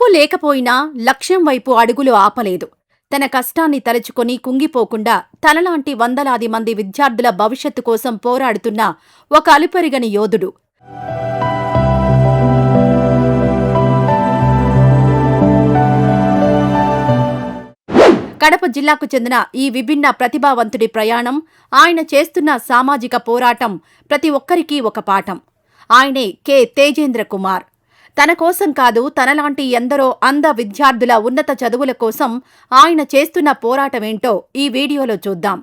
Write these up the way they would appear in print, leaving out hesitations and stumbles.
డబ్బు లేకపోయినా లక్ష్యం వైపు అడుగులు ఆపలేదు. తన కష్టాన్ని తలుచుకొని కుంగిపోకుండా తనలాంటి వందలాది మంది విద్యార్థుల భవిష్యత్తు కోసం పోరాడుతున్న ఒక అలుపెరగని యోధుడు. కడప జిల్లాకు చెందిన ఈ విభిన్న ప్రతిభావంతుడి ప్రయాణం, ఆయన చేస్తున్న సామాజిక పోరాటం ప్రతి ఒక్కరికీ ఒక పాఠం. ఆయనే కె. తేజేంద్ర కుమార్. తన కోసం కాదు, తనలాంటి ఎందరో అంధ విద్యార్థుల ఉన్నత చదువుల కోసం ఆయన చేస్తున్న పోరాటమేంటో ఈ వీడియోలో చూద్దాం.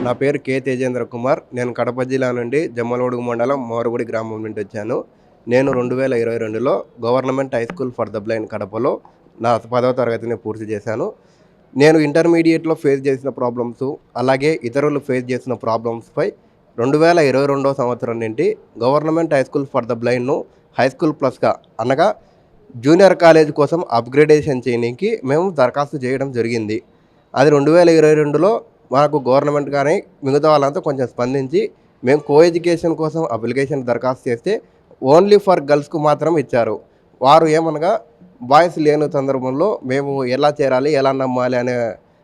నా పేరు కె. తేజేంద్ర కుమార్. నేను కడప జిల్లా నుండి జమ్మలమడుగు మండలం మోరగుడి గ్రామం నుండి వచ్చాను. నేను 2022లో government high school for the blind కడపలో నా 10వ తరగతిని పూర్తి చేశాను. నేను ఇంటర్మీడియట్లో ఫేస్ చేసిన ప్రాబ్లమ్స్, అలాగే ఇతరులు ఫేస్ చేసిన ప్రాబ్లమ్స్పై 2022 సంవత్సరం నుండి government high school for the బ్లైండ్ను హై స్కూల్ ప్లస్గా అనగా జూనియర్ కాలేజ్ కోసం అప్గ్రేడేషన్ చేయడానికి మేము దరఖాస్తు చేయడం జరిగింది. అది 2022లో మాకు గవర్నమెంట్ కానీ మిగతా వాళ్ళంతా కొంచెం స్పందించి మేము కో ఎడ్యుకేషన్ కోసం అప్లికేషన్ దరఖాస్తు చేస్తే ఓన్లీ ఫర్ గర్ల్స్కు మాత్రం ఇచ్చారు. వారు ఏమనగా బాయ్స్ లేని సందర్భంలో మేము ఎలా చేరాలి, ఎలా నమ్మాలి అనే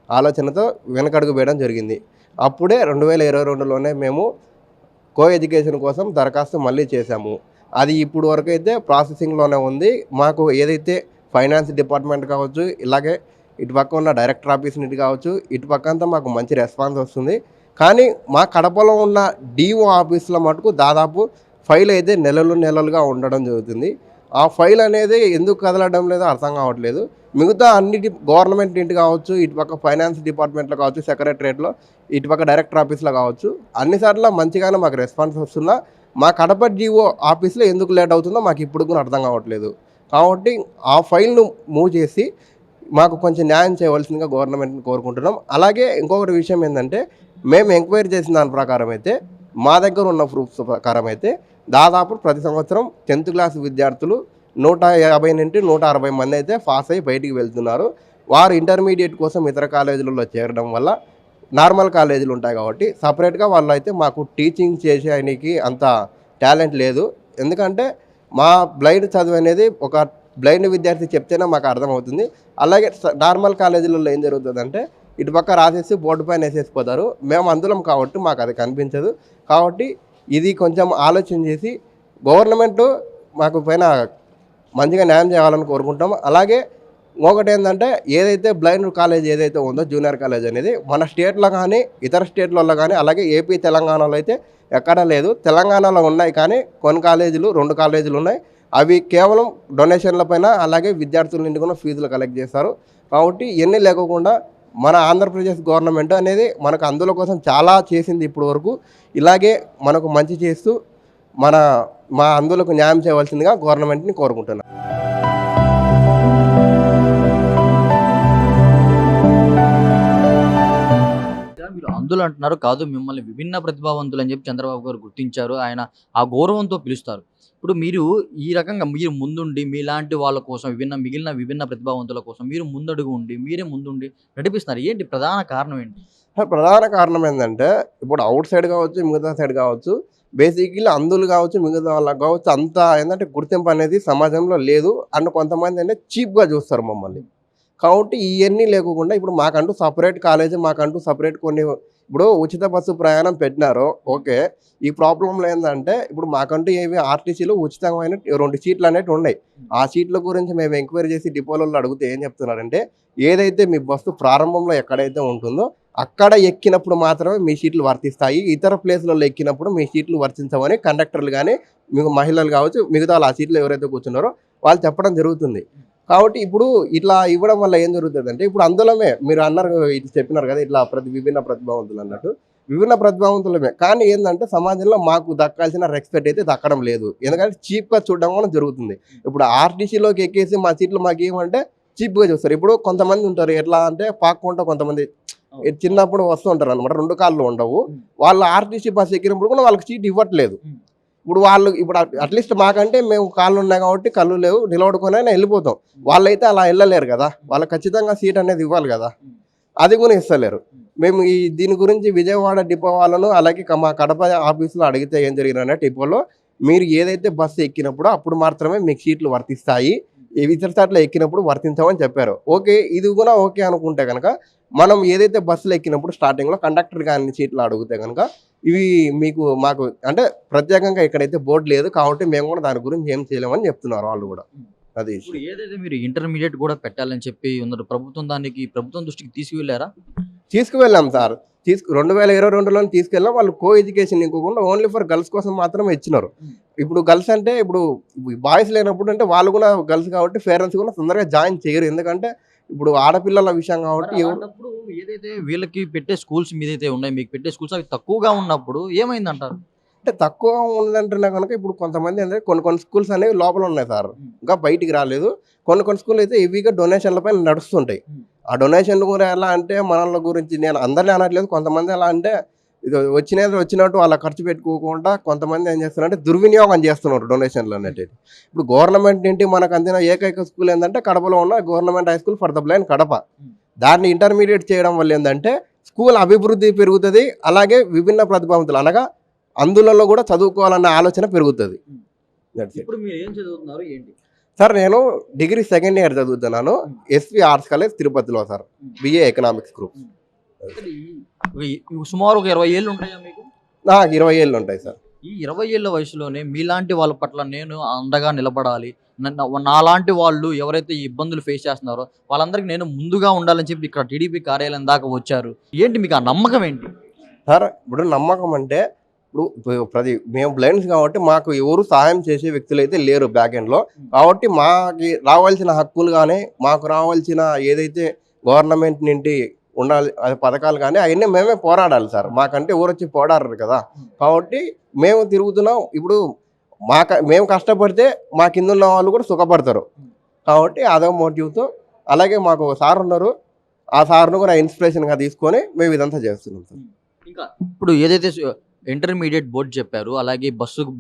ఆలోచనతో వెనకడుగు వేయడం జరిగింది. అప్పుడే 2022లోనే మేము కో ఎడ్యుకేషన్ కోసం దరఖాస్తు మళ్ళీ చేశాము. అది ఇప్పుడు వరకు అయితే ప్రాసెసింగ్లోనే ఉంది. మాకు ఏదైతే ఫైనాన్స్ డిపార్ట్మెంట్ కావచ్చు, ఇలాగే ఇటు పక్క ఉన్న డైరెక్టర్ ఆఫీస్ నుండి కావచ్చు, ఇటు పక్క అంతా మాకు మంచి రెస్పాన్స్ వస్తుంది. కానీ మా కడపలో ఉన్న డిఓ ఆఫీస్లో మటుకు దాదాపు ఫైల్ అయితే నెలలుగా ఉండడం జరుగుతుంది. ఆ ఫైల్ అనేది ఎందుకు కదలడం లేదో అర్థం కావట్లేదు. మిగతా అన్నిటి గవర్నమెంట్ ఇంటి కావచ్చు, ఇటుపక్క ఫైనాన్స్ డిపార్ట్మెంట్లో కావచ్చు, సెక్రటరేట్లో, ఇటుపక్క డైరెక్టర్ ఆఫీస్లో కావచ్చు, అన్నిసార్లు మంచిగానే మాకు రెస్పాన్స్ వస్తున్నా మా కడప డిఓ ఆఫీస్లో ఎందుకు లేట్ అవుతుందో మాకు ఇప్పుడు కూడా అర్థం కావట్లేదు. కాబట్టి ఆ ఫైల్ను మూవ్ చేసి మాకు కొంచెం న్యాయం చేయవలసిందిగా గవర్నమెంట్ని కోరుకుంటున్నాం. అలాగే ఇంకొకటి విషయం ఏంటంటే, మేము ఎంక్వైరీ చేసిన దాని ప్రకారం అయితే, మా దగ్గర ఉన్న ప్రూఫ్స్ ప్రకారం అయితే దాదాపు ప్రతి సంవత్సరం 10th క్లాస్ విద్యార్థులు 150 నుండి 160 మంది అయితే పాస్ అయ్యి బయటికి వెళ్తున్నారు. వారు ఇంటర్మీడియట్ కోసం ఇతర కాలేజీలలో చేరడం వల్ల నార్మల్ కాలేజీలు ఉంటాయి కాబట్టి సపరేట్గా వాళ్ళు అయితే మాకు టీచింగ్ చేసేయడానికి అంత టాలెంట్ లేదు. ఎందుకంటే మా బ్లైండ్ చదువు అనేది ఒక బ్లైండ్ విద్యార్థి చెప్తేనే మాకు అర్థమవుతుంది. అలాగే నార్మల్ కాలేజీలలో ఏం జరుగుతుందంటే ఇటు పక్క రాసేసి బోర్డు పైన వేసేసిపోతారు. మేము అందులం కాబట్టి మాకు అది కనిపించదు. కాబట్టి ఇది కొంచెం ఆలోచన చేసి గవర్నమెంట్ మాకు పైన మంచిగా న్యాయం చేయాలని కోరుకుంటాం. అలాగే ఇంకొకటి ఏంటంటే, ఏదైతే బ్లైండ్ కాలేజ్ ఏదైతే ఉందో జూనియర్ కాలేజ్ అనేది మన స్టేట్లో కానీ ఇతర స్టేట్లలో కానీ, అలాగే ఏపీ తెలంగాణలో అయితే ఎక్కడా లేదు. తెలంగాణలో ఉన్నాయి కానీ కొన్ని కాలేజీలు 2 కాలేజీలు ఉన్నాయి. అవి కేవలం డొనేషన్ల పైన అలాగే విద్యార్థుల నుండి కూడా ఫీజులు కలెక్ట్ చేస్తారు. కాబట్టి ఇవన్నీ లేకుండా మన ఆంధ్రప్రదేశ్ గవర్నమెంట్ అనేది మనకు అందుల కోసం చాలా చేసింది ఇప్పటి వరకు. ఇలాగే మనకు మంచి చేస్తూ మా అందులకు న్యాయం చేయవలసిందిగా గవర్నమెంట్ని కోరుకుంటున్నాను. మీరు అందులు అంటున్నారు కాదు, మిమ్మల్ని విభిన్న ప్రతిభావంతులు అని చెప్పి చంద్రబాబు గారు గుర్తించారు. ఆయన ఆ గౌరవంతో పిలుస్తారు. ఇప్పుడు మీరు ఈ రకంగా మీరు ముందుండి మీలాంటి వాళ్ళ కోసం మిగిలిన విభిన్న ప్రతిభావంతుల కోసం మీరు ముందడుగు ఉండి మీరే ముందుండి నడిపిస్తున్నారు. ఏంటి ప్రధాన కారణం ఏంటి? ప్రధాన కారణం ఏంటంటే, ఇప్పుడు అవుట్ సైడ్ కావచ్చు, మిగతా సైడ్ కావచ్చు, బేసిక్లీ అందులు కావచ్చు, మిగతా వాళ్ళకి కావచ్చు, అంత ఏంటంటే గుర్తింపు అనేది సమాజంలో లేదు. అండ్ కొంతమంది అంటే చీప్గా చూస్తారు మమ్మల్ని. కాబట్టి ఇవన్నీ లేకుండా ఇప్పుడు మాకంటూ సపరేట్ కాలేజీ, మాకంటూ సపరేట్ కొన్ని ఇప్పుడు ఉచిత బస్సు ప్రయాణం పెట్టినారు. ఓకే, ఈ ప్రాబ్లంలో ఏంటంటే ఇప్పుడు మాకంటూ ఏవి ఆర్టీసీలో ఉచితమైన 2 సీట్లు అనేవి ఉన్నాయి. ఆ సీట్ల గురించి మేము ఎంక్వైరీ చేసి డిపోలలో అడిగితే ఏం చెప్తున్నారంటే, ఏదైతే మీ బస్సు ప్రారంభంలో ఎక్కడైతే ఉంటుందో అక్కడ ఎక్కినప్పుడు మాత్రమే మీ సీట్లు వర్తిస్తాయి, ఇతర ప్లేస్లలో ఎక్కినప్పుడు మీ సీట్లు వర్తించవని కండక్టర్లు కానీ మీకు మహిళలు కావచ్చు, మిగతా ఆ సీట్లు ఎవరైతే కూర్చున్నారో వాళ్ళు చెప్పడం జరుగుతుంది. కాబట్టి ఇప్పుడు ఇట్లా ఇవ్వడం వల్ల ఏం జరుగుతుందంటే, ఇప్పుడు అందులోనే మీరు అన్నారు, ఇట్లా చెప్పినారు కదా, ఇట్లా విభిన్న ప్రతిభావంతులు అన్నట్టు విభిన్న ప్రతిభావంతులమే. కానీ ఏంటంటే సమాజంలో మాకు దక్కాల్సిన రెస్పెక్ట్ అయితే దక్కడం లేదు. ఎందుకంటే చీప్గా చూడడం కూడా జరుగుతుంది. ఇప్పుడు ఆర్టీసీలోకి ఎక్కేసి మా సీట్లు మాకు ఏమంటే చీప్గా చూస్తారు. ఇప్పుడు కొంతమంది ఉంటారు ఎట్లా అంటే పాక్కుంటా, కొంతమంది చిన్నప్పుడు వస్తూ ఉంటారు అనమాట, 2 కాళ్ళు ఉండవు. వాళ్ళు ఆర్టీసీ బస్సు ఎక్కినప్పుడు కూడా వాళ్ళకి సీట్ ఇవ్వట్లేదు. ఇప్పుడు అట్లీస్ట్ మాకంటే మేము కాళ్ళు ఉన్నాయి కాబట్టి కళ్ళు లేవు, నిలబడుకొని వెళ్ళిపోతాం. వాళ్ళైతే అలా వెళ్ళలేరు కదా, వాళ్ళకి ఖచ్చితంగా సీట్ అనేది ఇవ్వాలి కదా, అది కూడా ఇస్తలేరు. మేము దీని గురించి విజయవాడ డిపో వాళ్ళను అలాగే మా కడప ఆఫీసులో అడిగితే ఏం జరిగిన డిపోలో, మీరు ఏదైతే బస్సు ఎక్కినప్పుడు అప్పుడు మాత్రమే మీకు సీట్లు వర్తిస్తాయి, ఇతర చాట్ల ఎక్కినప్పుడు వర్తించమని చెప్పారు. ఓకే, ఇది కూడా ఓకే అనుకుంటే కనుక మనం ఏదైతే బస్సులో ఎక్కినప్పుడు స్టార్టింగ్లో కండక్టర్ కానీ సీట్లు అడిగితే కనుక ఇవి మాకు అంటే ప్రత్యేకంగా ఇక్కడైతే బోర్డు లేదు కాబట్టి మేము కూడా దాని గురించి ఏం చేయలేమని చెప్తున్నారు వాళ్ళు కూడా. అది ఇప్పుడు ఏదైతే మీరు ఇంటర్మీడియట్ కూడా పెట్టాలని చెప్పి ఉన్నారు, ప్రభుత్వం దృష్టికి తీసుకువెళ్ళారా? తీసుకువెళ్ళాం సార్. 2022లో తీసుకెళ్ళాం. వాళ్ళు కో ఎడ్యుకేషన్ ఇంకోకుండా ఓన్లీ ఫర్ గర్ల్స్ కోసం మాత్రమే ఇచ్చినారు. ఇప్పుడు గర్ల్స్ అంటే ఇప్పుడు బాయ్స్ లేనప్పుడు అంటే వాళ్ళు కూడా గర్ల్స్ కాబట్టి పేరెంట్స్ కూడా తొందరగా జాయిన్ చేయరు. ఎందుకంటే ఇప్పుడు ఆడపిల్లల విషయం కాబట్టి అలాంటప్పుడు ఏదైతే వీళ్ళకి పెట్టే స్కూల్స్ మీదైతే ఉన్నాయి, మీకు పెట్టే స్కూల్స్ అవి తక్కువగా ఉన్నప్పుడు ఏమైందంటారు? అంటే తక్కువ ఉందంటున్నా కనుక ఇప్పుడు కొంతమంది అంటే కొన్ని స్కూల్స్ అనేవి లోపల ఉన్నాయి సార్, ఇంకా బయటికి రాలేదు. కొన్ని స్కూల్ అయితే హెవీగా డొనేషన్ల పైన నడుస్తుంటాయి. ఆ డొనేషన్లు కూడా ఎలా అంటే మనల గురించి నేను అందరినీ అనట్లేదు, కొంతమంది ఎలా అంటే ఇది వచ్చినట్టు వాళ్ళ ఖర్చు పెట్టుకోకుండా కొంతమంది ఏం చేస్తున్నారంటే దుర్వినియోగం చేస్తున్నారు డొనేషన్లు అనేటివి. ఇప్పుడు గవర్నమెంట్ నుండి మనకు అందిన ఏకైక స్కూల్ ఏంటంటే కడపలో ఉన్న government high school for the blind Kadapa. దాన్ని ఇంటర్మీడియట్ చేయడం వల్ల ఏంటంటే స్కూల్ అభివృద్ధి పెరుగుతుంది, అలాగే విభిన్న ప్రతిభావంతులు అనగా అందులలో కూడా చదువుకోవాలన్న ఆలోచన పెరుగుతుంది. ఇప్పుడు మీరు ఏం చదువుతున్నారు ఏంటి? సార్ నేను డిగ్రీ సెకండ్ ఇయర్ చదువుతున్నాను, ఎస్వి ఆర్ట్స్ కాలేజ్ తిరుపతిలో సార్, బిఏ ఎకనామిక్స్ గ్రూప్. సుమారు ఒక 20 ఏళ్ళు ఉంటాయా మీకు? నాకు 20 ఏళ్ళు ఉంటాయి సార్. ఈ 20 ఏళ్ళ వయసులోనే మీలాంటి వాళ్ళ పట్ల నేను అండగా నిలబడాలి, నాలాంటి వాళ్ళు ఎవరైతే ఈ ఇబ్బందులు ఫేస్ చేస్తున్నారో వాళ్ళందరికీ నేను ముందుగా ఉండాలని చెప్పి ఇక్కడ టీడీపీ కార్యాలయం దాకా వచ్చారు. ఏంటి మీకు ఆ నమ్మకం ఏంటి? సార్ ఇప్పుడు నమ్మకం అంటే మేము బ్లైండ్స్ కాబట్టి మాకు ఎవరు సహాయం చేసే వ్యక్తులు అయితే లేరు బ్యాక్ ఎండ్లో. కాబట్టి మాకు రావాల్సిన హక్కులు కానీ మాకు రావాల్సిన ఏదైతే గవర్నమెంట్ నుండి ఉండాలి అది పథకాలు కానీ అవన్నీ మేమే పోరాడాలి సార్. మాకంటే ఎవరు వచ్చి పోరాడరు కదా, కాబట్టి మేము తిరుగుతున్నాం. ఇప్పుడు మేము కష్టపడితే మా కింద ఉన్న వాళ్ళు కూడా సుఖపడతారు కాబట్టి అదో మోటివ్తో. అలాగే మాకు ఒక సార్ ఉన్నారు, ఆ సార్ను కూడా ఇన్స్పిరేషన్గా తీసుకొని మేము ఇదంతా చేస్తున్నాం సార్. ఇంకా ఇప్పుడు ఏదైతే ఇంటర్మీడియట్ బోర్డు చెప్పారు, అలాగే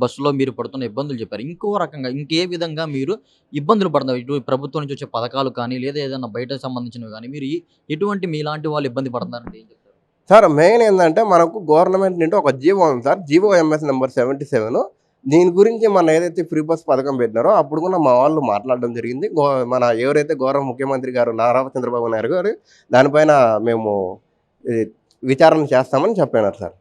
బస్సులో మీరు పడుతున్న ఇబ్బందులు చెప్పారు, ఇంకో రకంగా ఇంకే విధంగా మీరు ఇబ్బందులు పడుతున్నారు? ఇటు ప్రభుత్వం నుంచి వచ్చే పథకాలు కానీ లేదా ఏదైనా బయట సంబంధించినవి కానీ మీరు ఎటువంటి మీలాంటి వాళ్ళు ఇబ్బంది పడుతున్నారంటే ఏం చెప్తారు? సార్ మెయిన్ ఏంటంటే మనకు గవర్నమెంట్ నుండి ఒక జీవో ఉంది సార్, జీవో ఎంఎస్ నెంబర్ 77. దీని గురించి మన ఏదైతే ఫ్రీ బస్ పథకం పెట్టినారో అప్పుడు కూడా మా వాళ్ళు మాట్లాడడం జరిగింది. మన ఎవరైతే గౌరవ ముఖ్యమంత్రి గారు నారా చంద్రబాబు నాయుడు గారు దానిపైన మేము విచారణ చేస్తామని చెప్పినారు సార్.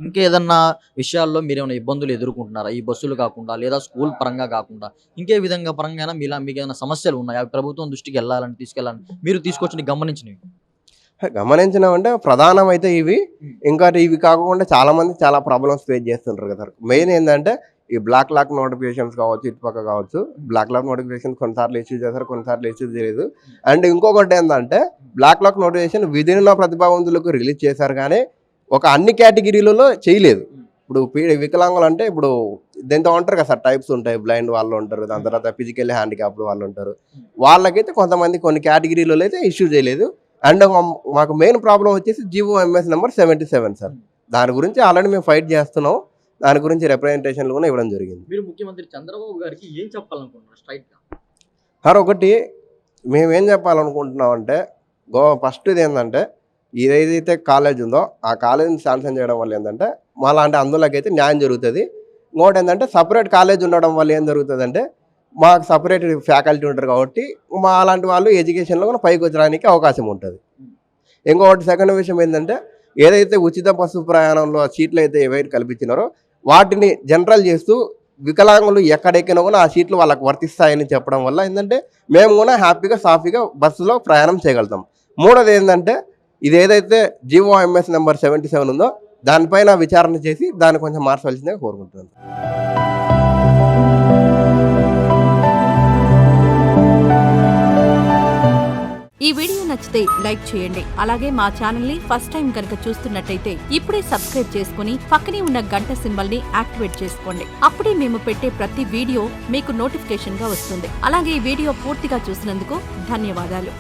ఇంకేదన్నా విషయాల్లో మీరు ఏమైనా ఇబ్బందులు ఎదుర్కొంటున్నారా? ఈ బస్సులు కాకుండా లేదా స్కూల్ పరంగా కాకుండా ఇంకే విధంగా పరంగా మీకు ఏమైనా సమస్యలు ఉన్నాయా? ప్రభుత్వం దృష్టికి తీసుకెళ్ళాలని మీరు తీసుకొచ్చి గమనించినామంటే ప్రధానం అయితే ఇవి. ఇంకా ఇవి కాకుండా చాలా ప్రాబ్లమ్స్ ఫేస్ చేస్తుంటారు కదా. మెయిన్ ఏంటంటే ఈ బ్లాక్ లాక్ నోటిఫికేషన్స్ కావచ్చు, ఇటుపక్క కావచ్చు, బ్లాక్ లాక్ నోటిఫికేషన్ కొన్నిసార్లు ఇష్యూ చేస్తారు, కొన్నిసార్లు ఇష్యూ చేయలేదు. అండ్ ఇంకొకటి ఏంటంటే బ్లాక్ లాక్ నోటిఫికేషన్ విధిన ప్రతిభావంతులకు రిలీజ్ చేశారు కానీ ఒక అన్ని కేటగిరీలలో చేయలేదు. ఇప్పుడు వికలాంగులు అంటే ఇప్పుడు దీంతో ఉంటారు కదా సార్, టైప్స్ ఉంటాయి, బ్లైండ్ వాళ్ళు ఉంటారు, దాని తర్వాత ఫిజికల్లీ హ్యాండిక్యాప్డ్ వాళ్ళు ఉంటారు. వాళ్ళకైతే కొంతమంది కొన్ని కేటగిరీలలో అయితే ఇష్యూ చేయలేదు. అండ్ మాకు మెయిన్ ప్రాబ్లం వచ్చేసి జీవో ఎంఎస్ నెంబర్ 77 సార్. దాని గురించి ఆల్రెడీ మేము ఫైట్ చేస్తున్నాం, దాని గురించి రిప్రజెంటేషన్లు కూడా ఇవ్వడం జరిగింది. మీరు ముఖ్యమంత్రి చంద్రబాబు గారికి ఏం చెప్పాలనుకుంటున్నారు స్ట్రైట్గా? సార్ ఒకటి మేమేం చెప్పాలనుకుంటున్నాం అంటే ఫస్ట్ ఇది ఏంటంటే ఏదైతే కాలేజ్ ఉందో ఆ కాలేజీని శాంక్షన్ చేయడం వల్ల ఏంటంటే మాలాంటి అందులోకైతే న్యాయం జరుగుతుంది. ఇంకోటి ఏంటంటే సపరేట్ కాలేజ్ ఉండడం వల్ల ఏం జరుగుతుందంటే మాకు సపరేట్ ఫ్యాకల్టీ ఉంటారు కాబట్టి మా అలాంటి వాళ్ళు ఎడ్యుకేషన్లో కూడా పైకి వచ్చడానికి అవకాశం ఉంటుంది. ఇంకొకటి సెకండ్ విషయం ఏంటంటే ఏదైతే ఉచిత బస్సు ప్రయాణంలో సీట్లు అయితే ఏవైతే కల్పించినారో వాటిని జనరల్ చేస్తూ వికలాంగులు ఎక్కడెక్కినా కూడా ఆ సీట్లు వాళ్ళకు వర్తిస్తాయని చెప్పడం వల్ల ఏంటంటే మేము కూడా హ్యాపీగా సాఫీగా బస్సులో ప్రయాణం చేయగలుగుతాం. మూడోది ఏంటంటే ఇది ఏదైతే జీవో ఎంఎస్ నెంబర్ 77 ఉందో దానిపైన విచారణ చేసి దాన్ని కొంచెం మార్చవలసిందిగా కోరుకుంటున్నాను. ఈ వీడియో నచ్చితే లైక్ చేయండి. అలాగే మా ఛానల్ ని ఫస్ట్ టైం కనుక చూస్తున్నట్టయితే ఇప్పుడే సబ్స్క్రైబ్ చేసుకుని పక్కనే ఉన్న గంట సింబల్ ని యాక్టివేట్ చేసుకోండి. అప్పుడే మేము పెట్టే ప్రతి వీడియో మీకు నోటిఫికేషన్ గా వస్తుంది. అలాగే ఈ వీడియో పూర్తిగా చూసినందుకు ధన్యవాదాలు.